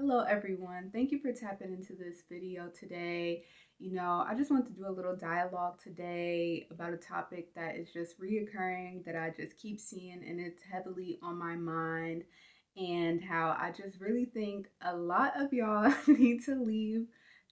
Hello everyone. Thank you for tapping into this video today. I just want to do a little dialogue today about a topic that is just reoccurring that I just keep seeing and it's heavily on my mind, and how I just really think a lot of y'all need to leave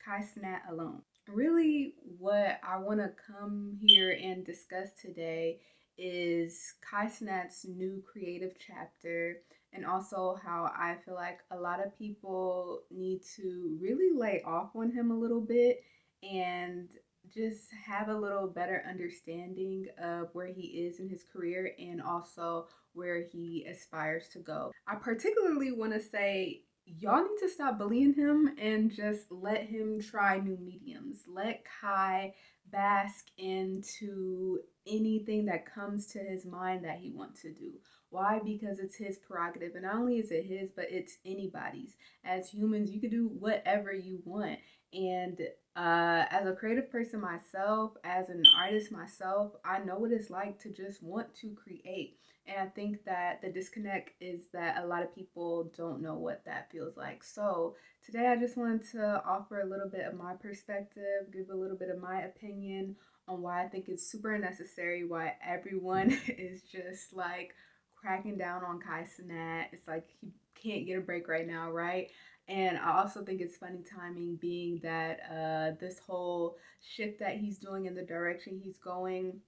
Kai Cenat alone. Really, what I want to come here and discuss today is Kai Cenat's new creative chapter, and also how I feel like a lot of people need to really lay off on him a little bit and just have a little better understanding of where he is in his career and also where he aspires to go. I particularly want to say y'all need to stop bullying him and just let him try new mediums. Let Kai bask into anything that comes to his mind that he wants to do. Why? Because it's his prerogative. And not only is it his, but it's anybody's. As humans, you can do whatever you want. And as a creative person myself, as an artist myself, I know what it's like to just want to create. And I think that the disconnect is that a lot of people don't know what that feels like. So today I just wanted to offer a little bit of my perspective, give a little bit of my opinion on why I think it's super necessary, why everyone is just like cracking down on Kai Cenat. It's like he can't get a break right now, right? And I also think it's funny timing, being that this whole shift that he's doing in the direction he's going,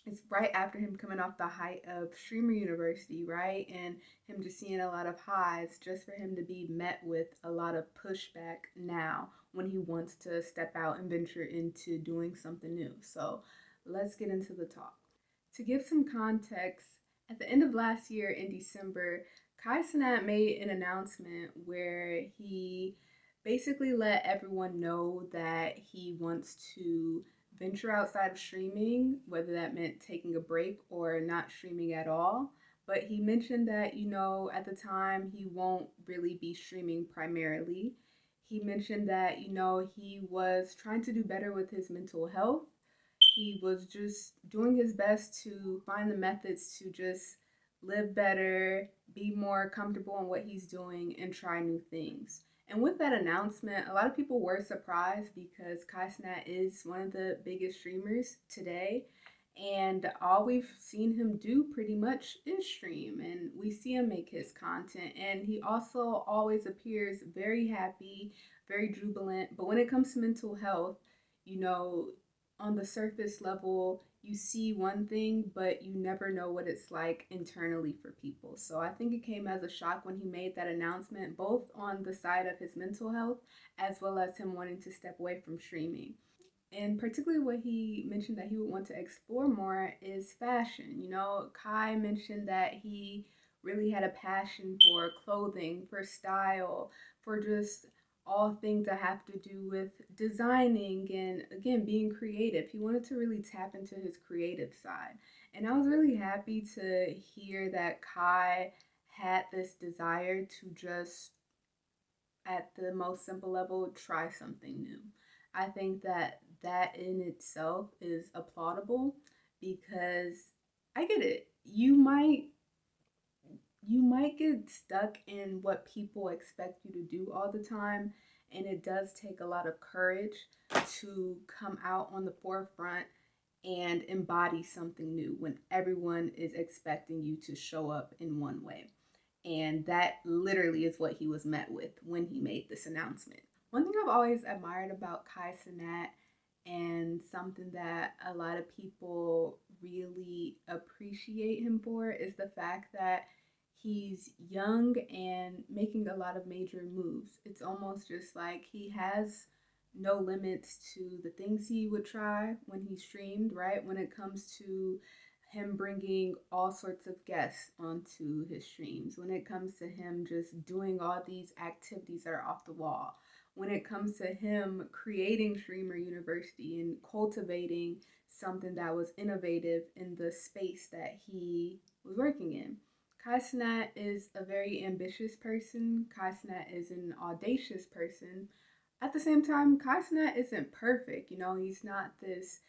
it's right after him coming off the height of Streamer University, right? And him just seeing a lot of highs, just for him to be met with a lot of pushback now when he wants to step out and venture into doing something new. So let's get into the talk. To give some context, at the end of last year in December, Kai Cenat made an announcement where he basically let everyone know that he wants to venture outside of streaming, whether that meant taking a break or not streaming at all. But he mentioned that, at the time he won't really be streaming primarily. He mentioned that, he was trying to do better with his mental health. He was just doing his best to find the methods to just live better, be more comfortable in what he's doing, and try new things. And with that announcement, a lot of people were surprised because Kai Cenat is one of the biggest streamers today. And all we've seen him do pretty much is stream, and we see him make his content. And he also always appears very happy, very jubilant. But when it comes to mental health, you know, on the surface level, you see one thing, but you never know what it's like internally for people. So I think it came as a shock when he made that announcement, both on the side of his mental health as well as him wanting to step away from streaming. And particularly what he mentioned that he would want to explore more is fashion. Kai mentioned that he really had a passion for clothing, for style, for just all things that have to do with designing and, again, being creative. He wanted to really tap into his creative side. And I was really happy to hear that Kai had this desire to just, at the most simple level, try something new. I think that that in itself is applaudable, because I get it. You might get stuck in what people expect you to do all the time, and it does take a lot of courage to come out on the forefront and embody something new when everyone is expecting you to show up in one way. And that literally is what he was met with when he made this announcement. One thing I've always admired about Kai Cenat, and something that a lot of people really appreciate him for, is the fact that he's young and making a lot of major moves. It's almost just like he has no limits to the things he would try when he streamed, right? When it comes to him bringing all sorts of guests onto his streams, when it comes to him just doing all these activities that are off the wall, when it comes to him creating Streamer University and cultivating something that was innovative in the space that he was working in. Kai Cenat is a very ambitious person. Kai Cenat is an audacious person. At the same time, Kai Cenat isn't perfect. He's not this,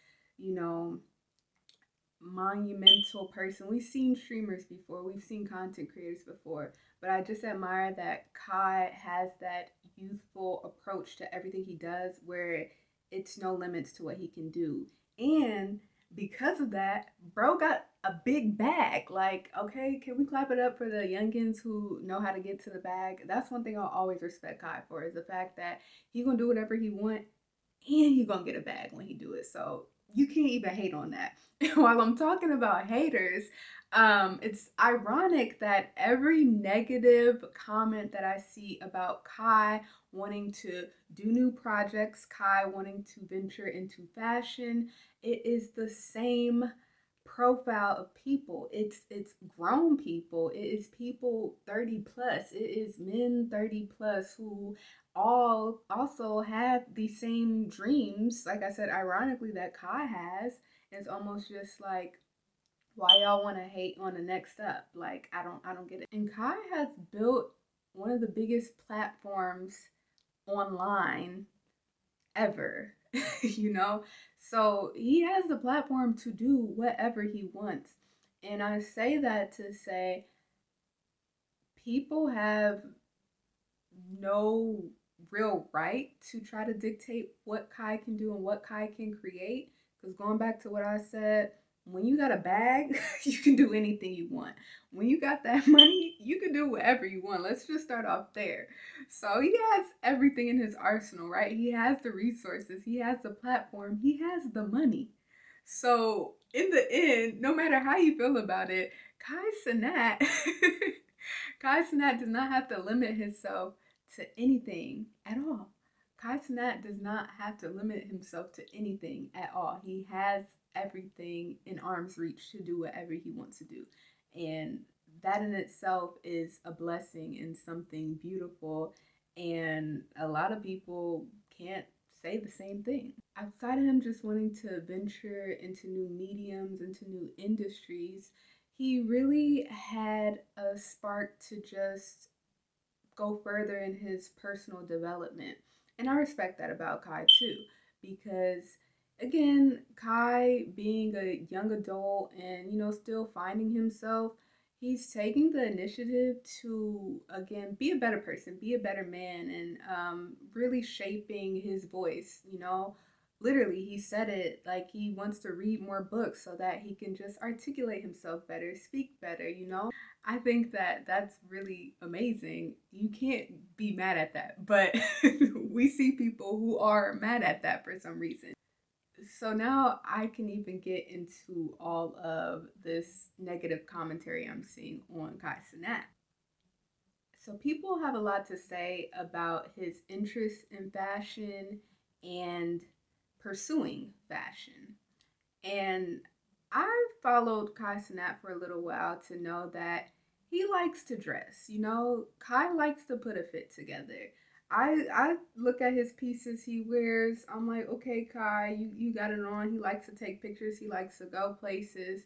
monumental person. We've seen streamers before, we've seen content creators before, but I just admire that Kai has that youthful approach to everything he does where it's no limits to what he can do. And because of that, bro got a big bag. Like, okay, can we clap it up for the youngins who know how to get to the bag? That's one thing I'll always respect Kai for, is the fact that he gonna do whatever he want and he gonna get a bag when he do it. So you can't even hate on that. While I'm talking about haters, it's ironic that every negative comment that I see about Kai wanting to do new projects, Kai wanting to venture into fashion, it is the same profile of people. It's grown people. It is people 30 plus. It is men 30 plus who all also have the same dreams, like I said, ironically, that Kai has. It's almost just like, why y'all want to hate on the next up? Like, I don't get it. And Kai has built one of the biggest platforms online ever. you know? So he has the platform to do whatever he wants. And I say that to say people have no real right to try to dictate what Kai can do and what Kai can create. Because going back to what I said, when you got a bag, you can do anything you want. When you got that money, you can do whatever you want. Let's just start off there. So he has everything in his arsenal, right? He has the resources, he has the platform, he has the money. So in the end, no matter how you feel about it, Kai Cenat, Kai Cenat does not have to limit himself to anything at all. Kai Cenat does not have to limit himself to anything at all. He has everything in arm's reach to do whatever he wants to do. And that in itself is a blessing and something beautiful. And a lot of people can't say the same thing. Outside of him just wanting to venture into new mediums, into new industries, he really had a spark to just go further in his personal development. And I respect that about Kai too, because again, Kai being a young adult and, still finding himself, he's taking the initiative to, again, be a better person, be a better man, and really shaping his voice, Literally, he said it like he wants to read more books so that he can just articulate himself better, speak better. I think that that's really amazing. You can't be mad at that, but we see people who are mad at that for some reason. So now I can even get into all of this negative commentary I'm seeing on Kai Cenat. So people have a lot to say about his interest in fashion and pursuing fashion. And I followed Kai Cenat for a little while to know that he likes to dress. Kai likes to put a fit together. I look at his pieces he wears. I'm like, okay, Kai, you got it on. He likes to take pictures. He likes to go places.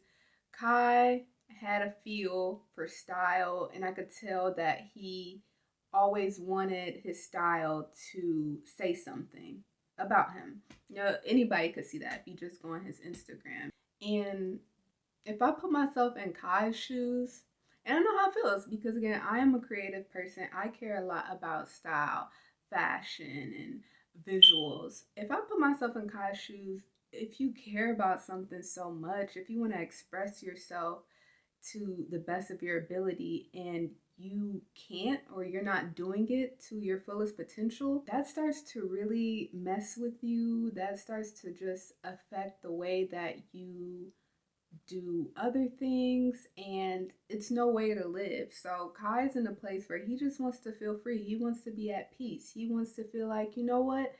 Kai had a feel for style, and I could tell that he always wanted his style to say something about him. Anybody could see that if you just go on his Instagram. And if I put myself in Kai's shoes, and I know how it feels because, again, I am a creative person. I care a lot about style, fashion, and visuals. If I put myself in Kai's shoes, if you care about something so much, if you want to express yourself to the best of your ability and you can't, or you're not doing it to your fullest potential, that starts to really mess with you. That starts to just affect the way that you do other things, and it's no way to live. So Kai's in a place where he just wants to feel free. He wants to be at peace. He wants to feel like, you know what?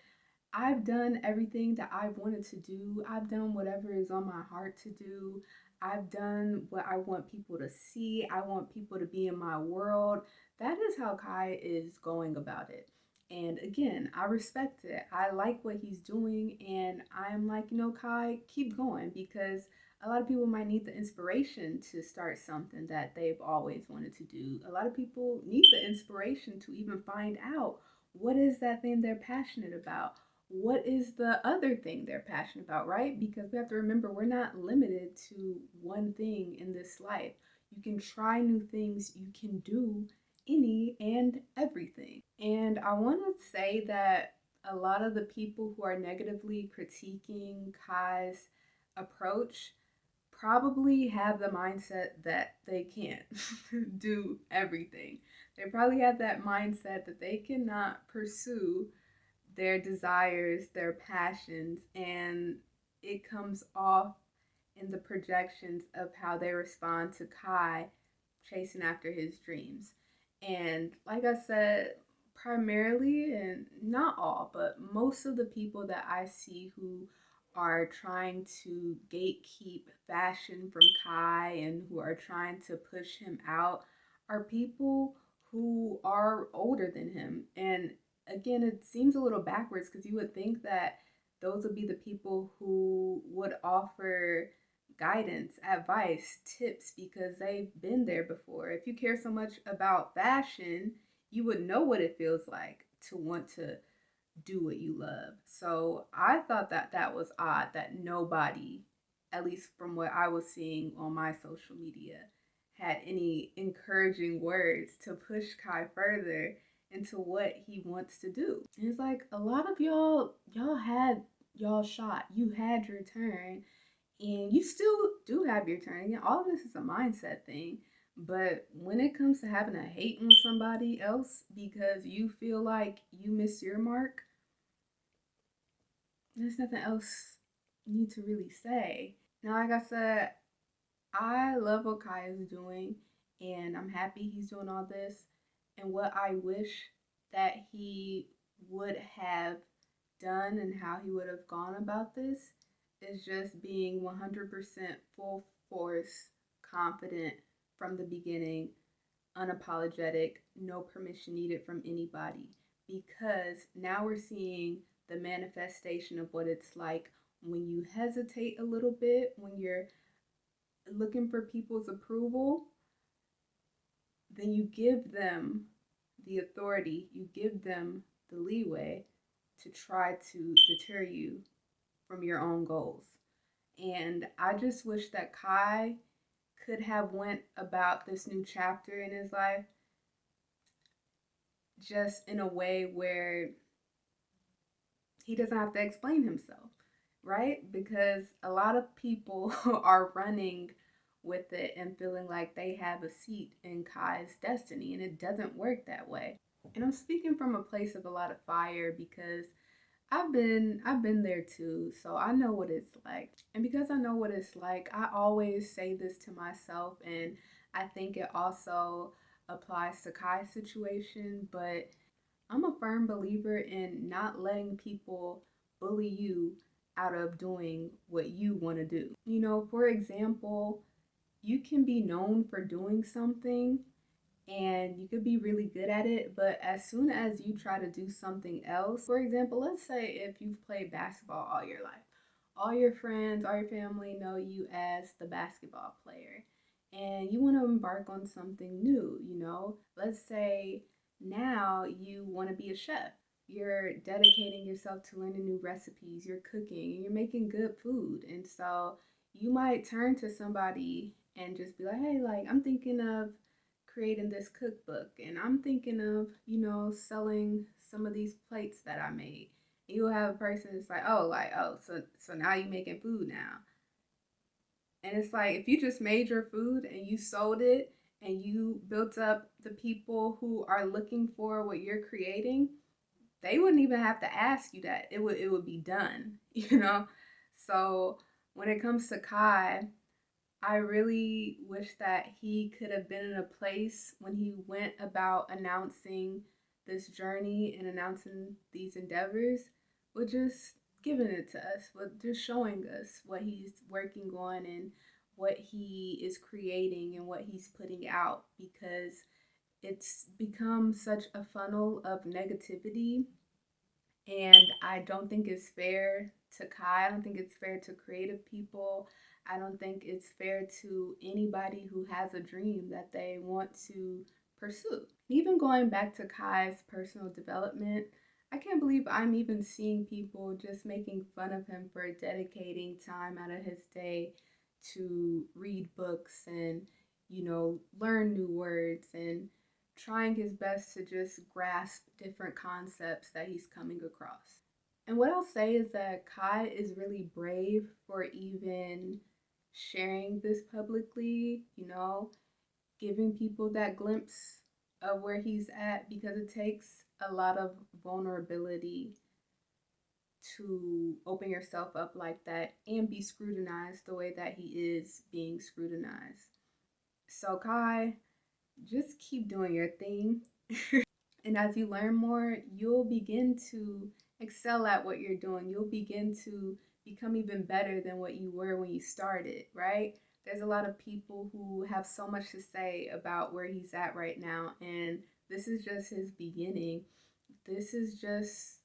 I've done everything that I've wanted to do. I've done whatever is on my heart to do. I've done what I want people to see. I want people to be in my world. That is how Kai is going about it. And again, I respect it. I like what he's doing. And I'm like, Kai, keep going, because a lot of people might need the inspiration to start something that they've always wanted to do. A lot of people need the inspiration to even find out what is that thing they're passionate about. What is the other thing they're passionate about, right? Because we have to remember we're not limited to one thing in this life. You can try new things, you can do any and everything. And I want to say that a lot of the people who are negatively critiquing Kai's approach probably have the mindset that they can't do everything. They probably have that mindset that they cannot pursue their desires, their passions, and it comes off in the projections of how they respond to Kai chasing after his dreams. And like I said, primarily, and not all, but most of the people that I see who are trying to gatekeep fashion from Kai and who are trying to push him out are people who are older than him. And again, it seems a little backwards because you would think that those would be the people who would offer guidance, advice, tips because they've been there before. If you care so much about fashion, you would know what it feels like to want to do what you love. So I thought that that was odd that nobody, at least from what I was seeing on my social media, had any encouraging words to push Kai further into what he wants to do. And it's like a lot of y'all had y'all shot. You had your turn and you still do have your turn. Again, all of this is a mindset thing. But when it comes to having a hate on somebody else because you feel like you missed your mark, there's nothing else you need to really say. Now, like I said, I love what Kai is doing, and I'm happy he's doing all this. And what I wish that he would have done and how he would have gone about this is just being 100% full force, confident from the beginning, unapologetic, no permission needed from anybody. Because now we're seeing the manifestation of what it's like when you hesitate a little bit, when you're looking for people's approval, then you give them the authority, you give them the leeway to try to deter you from your own goals. And I just wish that Kai could have went about this new chapter in his life just in a way where he doesn't have to explain himself, right? Because a lot of people are running with it and feeling like they have a seat in Kai's destiny, and it doesn't work that way. And I'm speaking from a place of a lot of fire because I've been there too, so I know what it's like. And because I know what it's like, I always say this to myself, and I think it also applies to Kai's situation, but I'm a firm believer in not letting people bully you out of doing what you want to do. You know, for example, you can be known for doing something and you could be really good at it, but as soon as you try to do something else, for example, let's say if you've played basketball all your life, all your friends, all your family know you as the basketball player, and you want to embark on something new, you know, let's say now you want to be a chef. You're dedicating yourself to learning new recipes, you're cooking, and you're making good food. And so you might turn to somebody and just be like, hey, like, I'm thinking of creating this cookbook and I'm thinking of, you know, selling some of these plates that I made. And you'll have a person that's like, oh, so now you're making food now. And it's like if you just made your food and you sold it and you built up the people who are looking for what you're creating, they wouldn't even have to ask you that. It would be done, you know? So when it comes to Kai, I really wish that he could have been in a place when he went about announcing this journey and announcing these endeavors, with just giving it to us, with just showing us what he's working on and what he is creating and what he's putting out, because it's become such a funnel of negativity. And I don't think it's fair to Kai. I don't think it's fair to creative people. I don't think it's fair to anybody who has a dream that they want to pursue. Even going back to Kai's personal development, I can't believe I'm even seeing people just making fun of him for dedicating time out of his day to read books and, you know, learn new words and trying his best to just grasp different concepts that he's coming across. And what I'll say is that Kai is really brave for even sharing this publicly, giving people that glimpse of where he's at, because it takes a lot of vulnerability to open yourself up like that and be scrutinized the way that he is being scrutinized. So, Kai, just keep doing your thing. And as you learn more, you'll begin to excel at what you're doing. You'll begin to become even better than what you were when you started, right? There's a lot of people who have so much to say about where he's at right now, and this is just his beginning. This is just,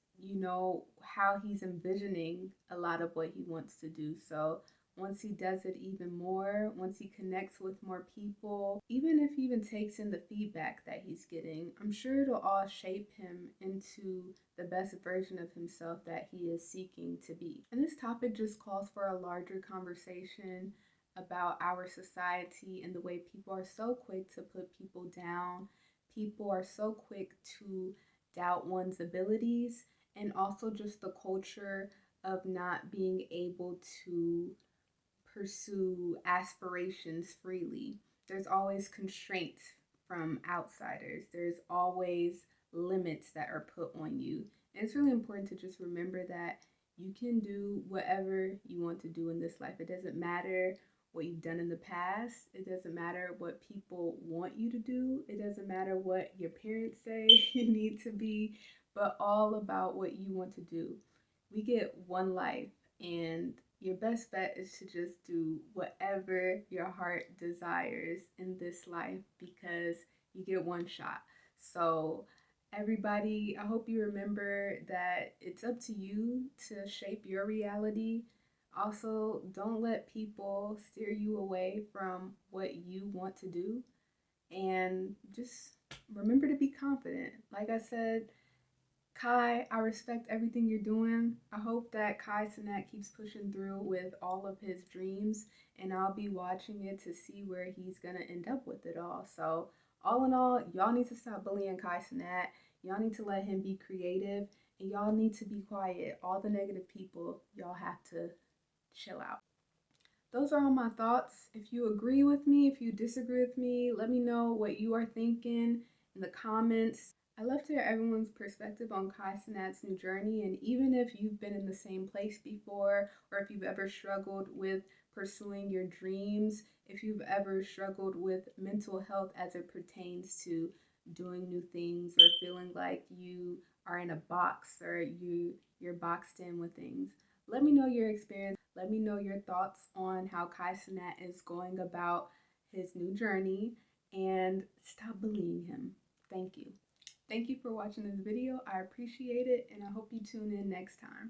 how he's envisioning a lot of what he wants to do. So once he does it even more, once he connects with more people, even if he even takes in the feedback that he's getting, I'm sure it'll all shape him into the best version of himself that he is seeking to be. And this topic just calls for a larger conversation about our society and the way people are so quick to put people down. People are so quick to doubt one's abilities, and also just the culture of not being able to pursue aspirations freely. There's always constraints from outsiders, there's always limits that are put on you. And it's really important to just remember that you can do whatever you want to do in this life. It doesn't matter what you've done in the past. It doesn't matter what people want you to do. It doesn't matter what your parents say you need to be, but all about what you want to do. We get one life, and your best bet is to just do whatever your heart desires in this life, because you get one shot. So, everybody, I hope you remember that it's up to you to shape your reality. Also, don't let people steer you away from what you want to do. And just remember to be confident. Like I said, Kai, I respect everything you're doing. I hope that Kai Cenat keeps pushing through with all of his dreams, and I'll be watching it to see where he's gonna end up with it all. So, all in all, y'all need to stop bullying Kai Cenat. Y'all need to let him be creative, and y'all need to be quiet. All the negative people, y'all have to chill out. Those are all my thoughts. If you agree with me, if you disagree with me, let me know what you are thinking in the comments. I love to hear everyone's perspective on Kai Cenat's new journey, and even if you've been in the same place before, or if you've ever struggled with pursuing your dreams, if you've ever struggled with mental health as it pertains to doing new things, or feeling like you are in a box, or you're boxed in with things, let me know your experience. Let me know your thoughts on how Kai Cenat is going about his new journey, and stop bullying him. Thank you. Thank you for watching this video. I appreciate it, and I hope you tune in next time.